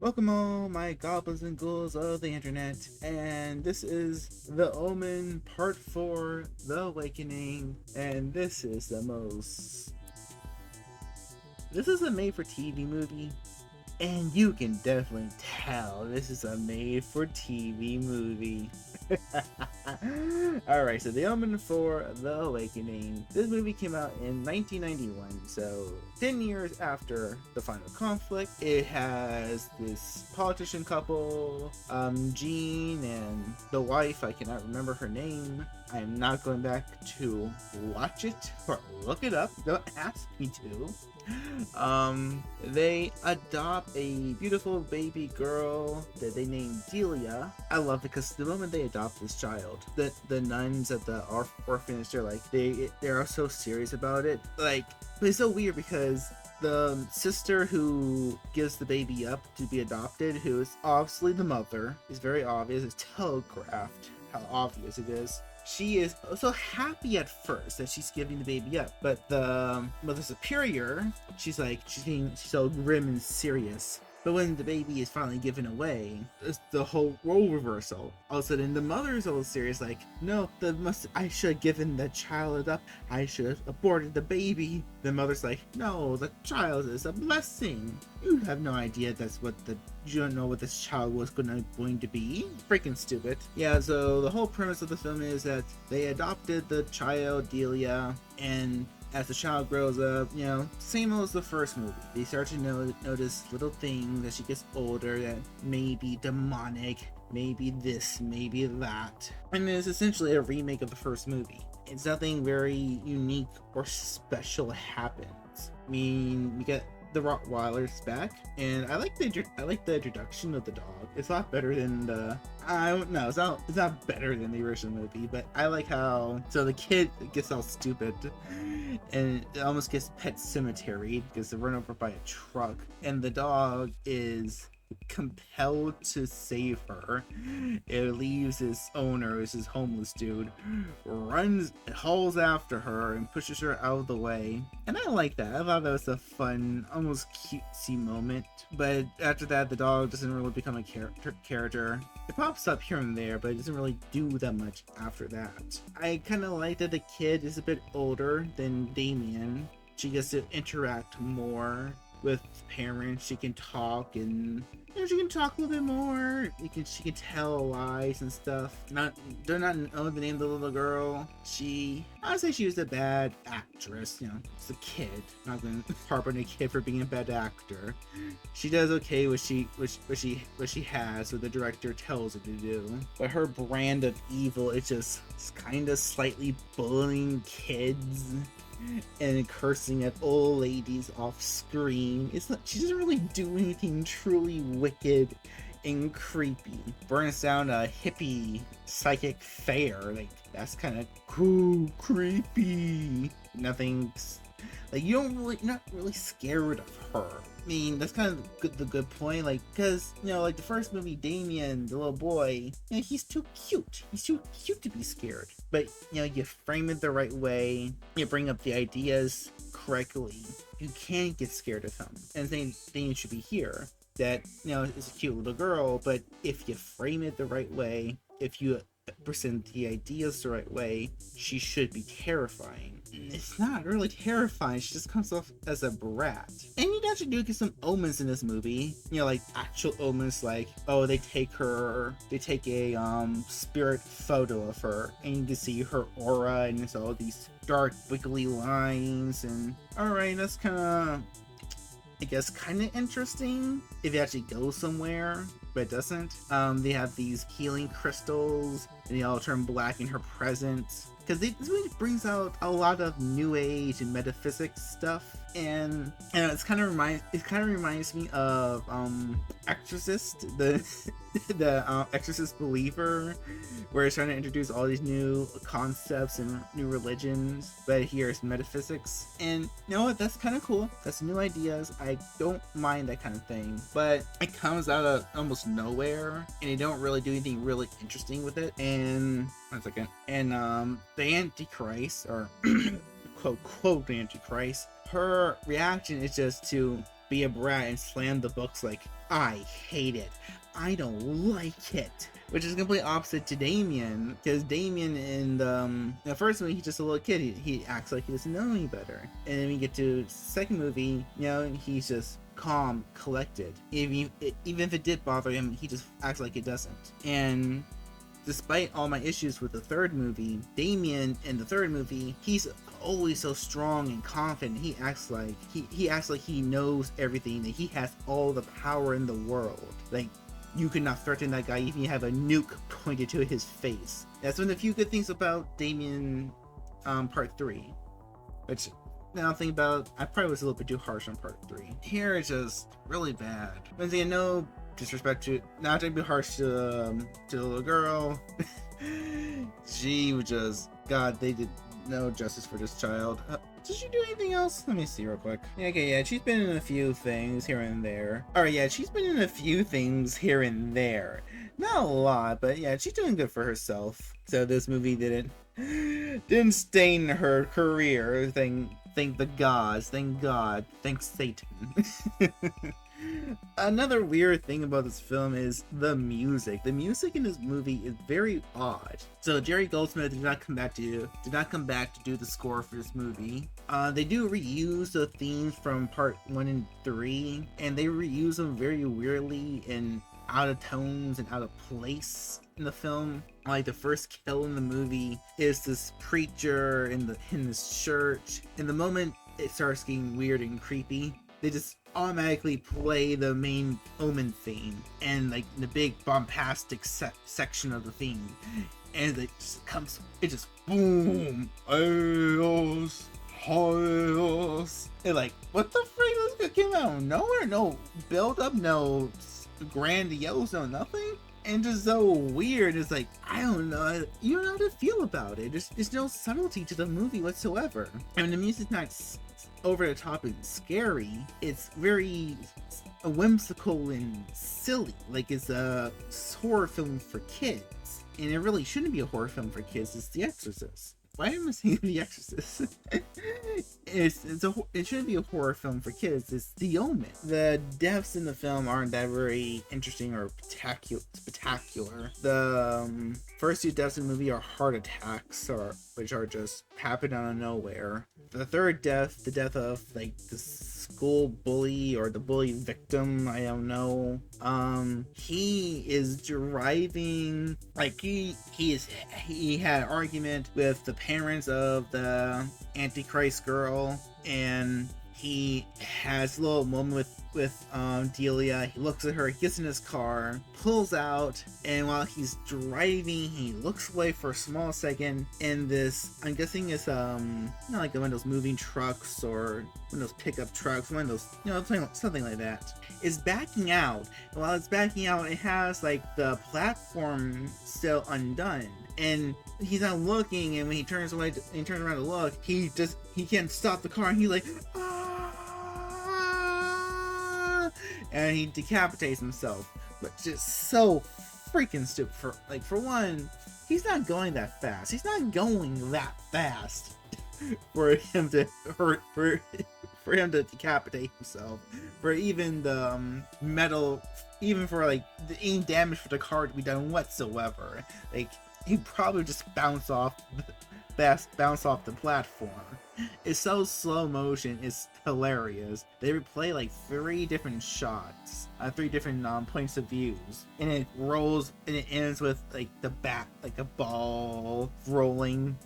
Welcome all my goblins and ghouls of the internet, and this is The Omen Part 4, The Awakening, and this is the most... This is a made-for-TV movie, and you can definitely tell this is a made-for-TV movie. Alright, so The Omen for The Awakening. This movie came out in 1991, so 10 years after the final conflict. It has this politician couple, Jean and the wife, I cannot remember her name. I'm not going back to watch it or look it up, don't ask me to. They adopt a beautiful baby girl that they name Delia. I love it because the moment they adopt this child, the nuns at the orphanage, they're like, they're so serious about it. Like, but it's so weird because the sister who gives the baby up to be adopted, who is obviously the mother, is very obvious, it's telegraphed how obvious it is. She is so happy at first that she's giving the baby up, but the mother superior, she's being so grim and serious. But when the baby is finally given away, it's the whole role reversal. All of a sudden, the mother is all serious, like, no, I should have given the child up. I should have aborted the baby. The mother's like, no, the child is a blessing. You have no idea you don't know what this child was going to be. Freaking stupid. Yeah, so the whole premise of the film is that they adopted the child, Delia, and as the child grows up, same as the first movie. They start to notice little things as she gets older that may be demonic, maybe this, maybe that. And it's essentially a remake of the first movie. It's nothing very unique or special happens. I mean, we get the Rottweiler's back, and I like the introduction of the dog. It's a lot better than it's not better than the original movie, but I like how the kid gets all stupid and it almost gets pet cemetery because they're run over by a truck, and the dog is compelled to save her. It leaves his owner, who's this homeless dude, hauls after her and pushes her out of the way. And I like that. I thought that was a fun, almost cutesy moment. But after that, the dog doesn't really become a character. It pops up here and there, but it doesn't really do that much after that. I kind of like that the kid is a bit older than Damien. She gets to interact more with parents. She can talk, and she can talk a little bit more. She can tell lies and stuff. Do not know the name of the little girl. I would say she was a bad actress. It's a kid. I'm not gonna harp on a kid for being a bad actor. She does okay what she has, what the director tells her to do. But her brand of evil is just kind of slightly bullying kids and cursing at old ladies off screen. She doesn't really do anything truly wicked and creepy. Burns down a hippie psychic fair. Like, that's kind of cool, creepy. Nothing's like, you're not really scared of her. I mean, that's kind of the good point, like, because, like the first movie, Damien, the little boy, he's too cute. He's too cute to be scared. But, you frame it the right way, you bring up the ideas correctly, you can't get scared of him. And the thing should be here, that, it's a cute little girl, but if you frame it the right way, if you present the ideas the right way, she should be terrifying. It's not really terrifying, she just comes off as a brat. And you actually do get some omens in this movie, like actual omens, like, oh, they take a spirit photo of her, and you can see her aura, and it's all these dark wiggly lines, and alright, that's kinda, I guess, kind of interesting if it actually goes somewhere, but it doesn't. They have these healing crystals, and they all turn black in her presence, because this really brings out a lot of new age and metaphysics stuff, and it kind of reminds me of Exorcist, the Exorcist Believer, where it's trying to introduce all these new concepts and new religions, but here it's metaphysics. And you know what, that's kind of cool. That's new ideas. I don't mind that kind of thing, but it comes out of almost nowhere, and they don't really do anything really interesting with it. And one second. And the Antichrist, or quote Antichrist, her reaction is just to be a brat and slam the books like, I hate it. I don't like it. Which is complete opposite to Damien, because Damien in the first movie, he's just a little kid. He acts like he doesn't know any better. And then we get to the second movie, he's just calm, collected. Even if it did bother him, he just acts like it doesn't. And despite all my issues with the third movie, Damien in the third movie, he's always so strong and confident. He acts like he knows everything, that he has all the power in the world. Like, you could not threaten that guy even if you have a nuke pointed to his face. That's one of the few good things about Damien part 3. Which, now think about it, I probably was a little bit too harsh on part 3. Here it's just really bad. Once again, no disrespect to, not to be harsh to the little girl. She was just, God, they did no justice for this child. Did she do anything else? Let me see real quick. Okay, yeah, she's been in a few things here and there. Alright, yeah, she's been in a few things here and there. Not a lot, but yeah, she's doing good for herself. So this movie didn't stain her career. Thank the gods. Thank God. Thank Satan. Another weird thing about this film is the music. The music in this movie is very odd. So Jerry Goldsmith did not come back to do the score for this movie. They do reuse the themes from part 1 and 3, and they reuse them very weirdly and out of tones and out of place in the film. Like, the first kill in the movie is this preacher in this church, and the moment it starts getting weird and creepy, they just automatically play the main Omen theme and like the big bombastic section of the theme, and it just boom, chaos. And like, what the freak? This came out of nowhere. No build up, no grandiose, no nothing. And just so weird. It's like, I don't know, you don't know how to feel about it. There's no subtlety to the movie whatsoever. I mean, the music's not over the top and scary. It's very whimsical and silly. Like, it's a horror film for kids, and it really shouldn't be a horror film for kids. It's The Exorcist. Why am I saying The Exorcist? It shouldn't be a horror film for kids. It's The Omen. The deaths in the film aren't that very interesting or spectacular. The first 2 deaths in the movie are heart attacks, which are just happen out of nowhere. The third death, the death of like the school bully or the bully victim, I don't know. He is driving, like he had an argument with the parents of the Antichrist girl, and he has a little moment with Delia. He looks at her, he gets in his car, pulls out, and while he's driving, he looks away for a small second, and this, I'm guessing it's like one of those moving trucks or one of those pickup trucks, one of those, something like that, is backing out. And while it's backing out, it has like the platform still undone, and he's not looking, and when he turns around to look, he can't stop the car, and he's like, and he decapitates himself. But just so freaking stupid. For one, he's not going that fast. He's not going that fast for him to for him to decapitate himself. For even the metal, even for like any damage for the car to be done whatsoever. Like, he probably just bounce off the platform. It's so slow motion, it's hilarious. They replay like 3 different shots, 3 different points of views, and it rolls, and it ends with like the bat, like a ball rolling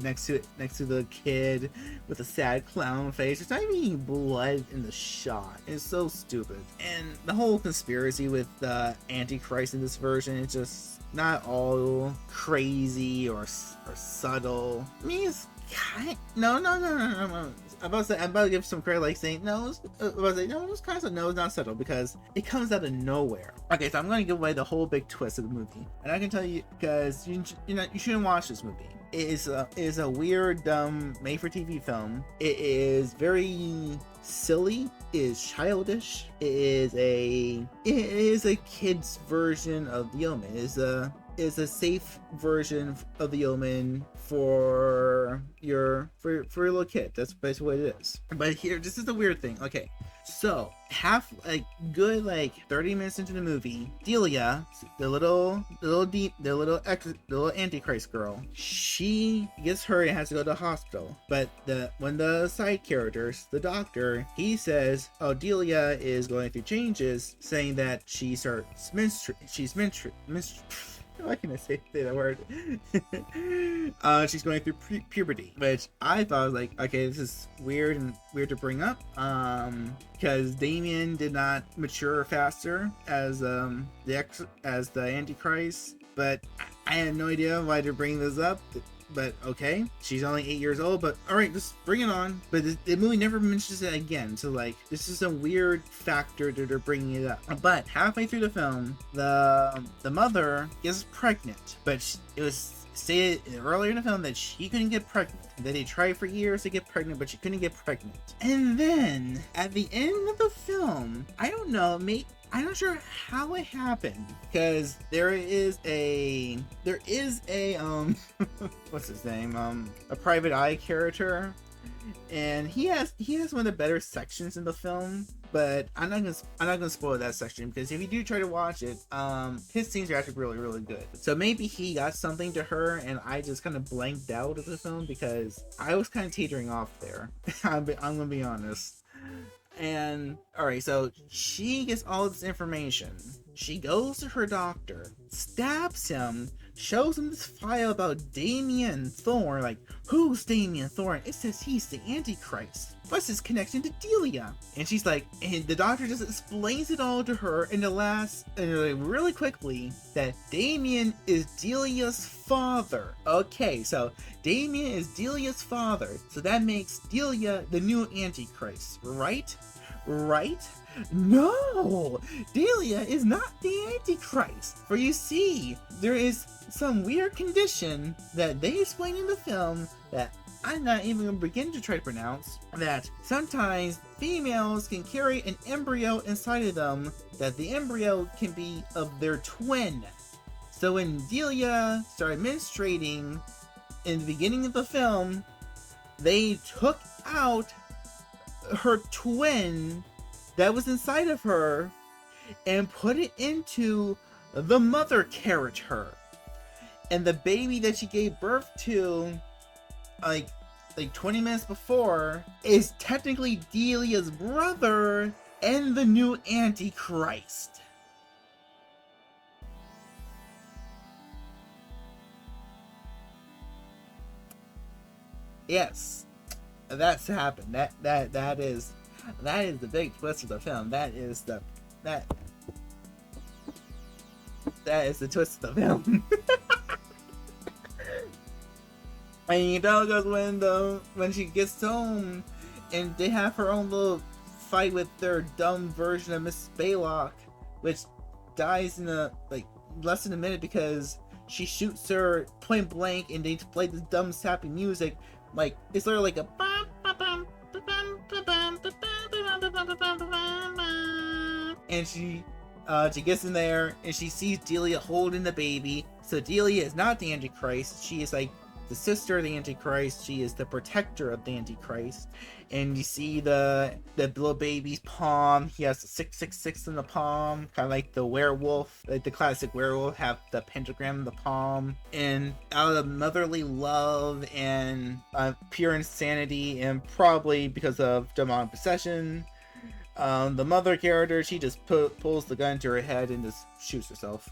next to the kid with a sad clown face. There's not even any blood in the shot. It's so stupid. And the whole conspiracy with the Antichrist in this version is just not all crazy or subtle. I mean, it's no. I'm about to give some credit, like saying no. It's kind of it's not subtle because it comes out of nowhere. Okay, so I'm going to give away the whole big twist of the movie, and I can tell you because you shouldn't watch this movie. It is a weird, dumb, made-for-TV film. It is very silly. It is childish. It is a kid's version of The Omen. It is a safe version of the Omen for your little kid. That's basically what it is. But here, this is the weird thing. Okay, so half like good like 30 minutes into the movie, Delia, the little Antichrist girl, she gets hurt and has to go to the hospital. But when the side characters, the doctor, he says, "Oh, Delia is going through changes," saying that she starts why can I say that word? She's going through puberty, which I thought was like, okay, this is weird to bring up. Because Damien did not mature faster as the Antichrist, but I had no idea why to bring this up. But okay, she's only 8 years old, but all right, just bring it on. But the movie never mentions it again, so like this is a weird factor that they're bringing it up. But halfway through the film, the mother gets pregnant, but it was stated earlier in the film that she couldn't get pregnant, that they tried for years to get pregnant, but she couldn't get pregnant. And then at the end of the film, I don't know, I'm not sure how it happened, because there is a what's his name, a private eye character, and he has one of the better sections in the film, but I'm not gonna spoil that section, because if you do try to watch it, his scenes are actually really, really good. So maybe he got something to her and I just kind of blanked out of the film, because I was kind of teetering off there. I'm gonna be honest. And alright, so she gets all this information. She goes to her doctor, stabs him, shows him this file about Damien Thorn. Like, who's Damien Thorn? It says he's the Antichrist. What's his connection to Delia? And she's like, and the doctor just explains it all to her in the last, really quickly, that Damien is Delia's father. Okay, so Damien is Delia's father, so that makes Delia the new Antichrist, right? Right? No! Delia is not the Antichrist. For you see, there is some weird condition that they explain in the film that I'm not even going to begin to try to pronounce, that sometimes females can carry an embryo inside of them, that the embryo can be of their twin. So when Delia started menstruating in the beginning of the film, they took out her twin that was inside of her and put it into the mother character. And the baby that she gave birth to like 20 minutes before is technically Delia's brother and the new Antichrist. Yes, that's happened. That is the big twist of the film. That is the twist of the film. And you know, because when she gets home and they have her own little fight with their dumb version of Miss Baylock, which dies in less than a minute because she shoots her point blank and they play this dumb sappy music. Like, it's literally like a and she gets in there and she sees Delia holding the baby. So Delia is not the Antichrist. She is like the sister of the Antichrist. She is the protector of the Antichrist. And you see the little baby's palm. He has the 666 in the palm, kind of like the werewolf, like the classic werewolf, have the pentagram in the palm. And out of motherly love and pure insanity, and probably because of demonic possession, the mother character, she just pulls the gun to her head and just shoots herself.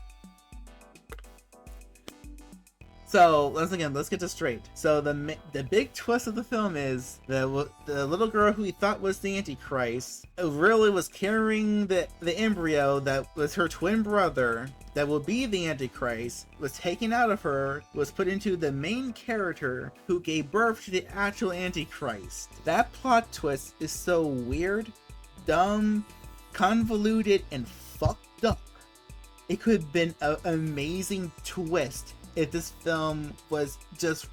So let's get this straight. So the big twist of the film is the little girl who we thought was the Antichrist really was carrying the embryo that was her twin brother that will be the Antichrist, was taken out of her, was put into the main character who gave birth to the actual Antichrist. That plot twist is so weird, dumb, convoluted, and fucked up. It could have been an amazing twist if this film was just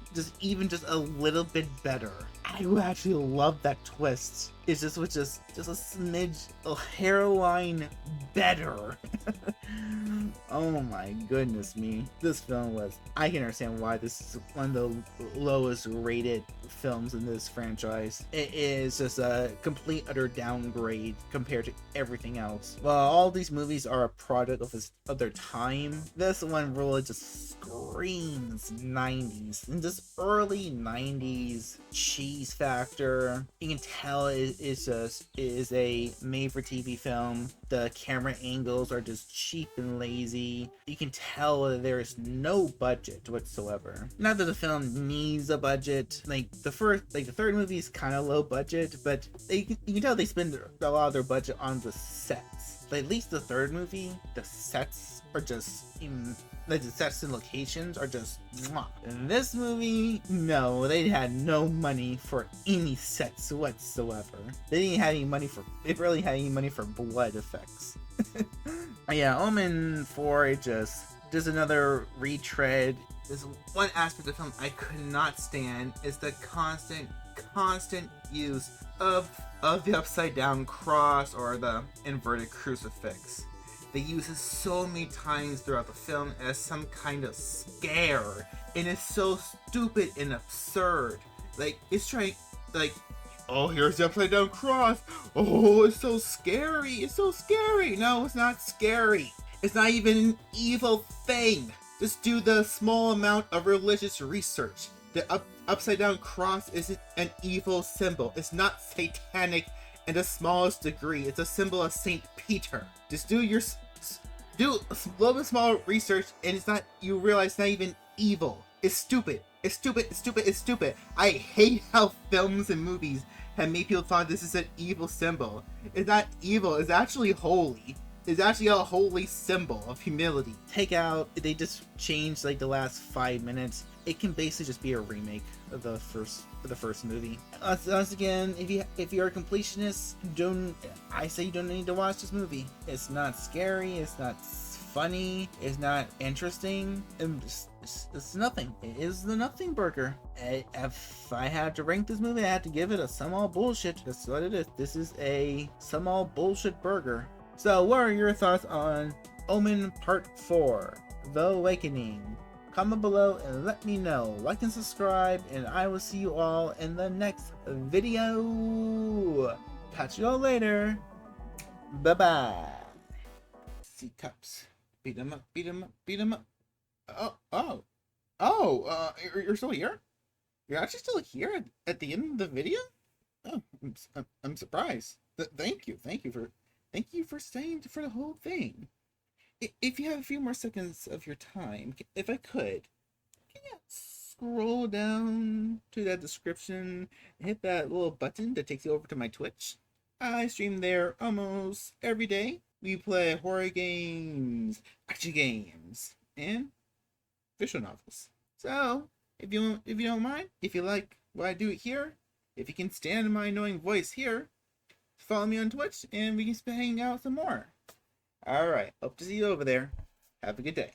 a little bit better. I would actually love that twist. It just was just a smidge, a hairline better. Oh my goodness me. This film was, I can understand why this is one of the lowest rated films in this franchise. It is just a complete utter downgrade compared to everything else. While all these movies are a product of their time, this one really just screams 90s, and this early 90s cheese factor. You can tell it is a made for TV film. The camera angles are just cheap and lazy. You can tell there is no budget whatsoever. Not that the film needs a budget. Like the third movie is kind of low budget, but you can tell they spend a lot of their budget on the sets. But at least the third movie, the sets are just the sets and locations are just mwah. In this movie, no, they had no money for any sets whatsoever. They barely had any money for blood effects. Yeah, Omen 4 just another retread. There's one aspect of the film I could not stand is the constant use of the upside down cross or the inverted crucifix. They use it so many times throughout the film as some kind of scare, and it's so stupid and absurd. Like, it's trying, like, oh, here's the upside down cross. Oh, it's so scary. It's so scary. No, it's not scary. It's not even an evil thing. Just do the small amount of religious research. The upside down cross isn't an evil symbol. It's not satanic in the smallest degree. It's a symbol of Saint Peter. Just do a little bit smaller research, and you realize it's not even evil. It's stupid. It's stupid. It's stupid. It's stupid. I hate how films and movies have made people thought this is an evil symbol. It's not evil. It's actually holy. It's actually a holy symbol of humility. They just changed like the last 5 minutes. It can basically just be a remake of the first movie. Once again, if you're a completionist, I say you don't need to watch this movie. It's not scary. It's not funny. It's not interesting. It's nothing. It is the nothing burger. If I had to rank this movie, I had to give it a some all bullshit. That's what it is. This is a some all bullshit burger. So, what are your thoughts on Omen Part 4, The Awakening? Comment below and let me know. Like and subscribe, and I will see you all in the next video. Catch you all later. Bye-bye. See cups. Beat them up, beat them up, beat them up. You're still here? You're actually still here at the end of the video? Oh, I'm surprised. Thank you for staying for the whole thing. If you have a few more seconds of your time, if I could, can you scroll down to that description and hit that little button that takes you over to my Twitch? I stream there almost every day. We play horror games, action games, and visual novels. So, if you don't mind, if you like what I do here, if you can stand my annoying voice here, follow me on Twitch and we can hang out some more. Alright, hope to see you over there. Have a good day.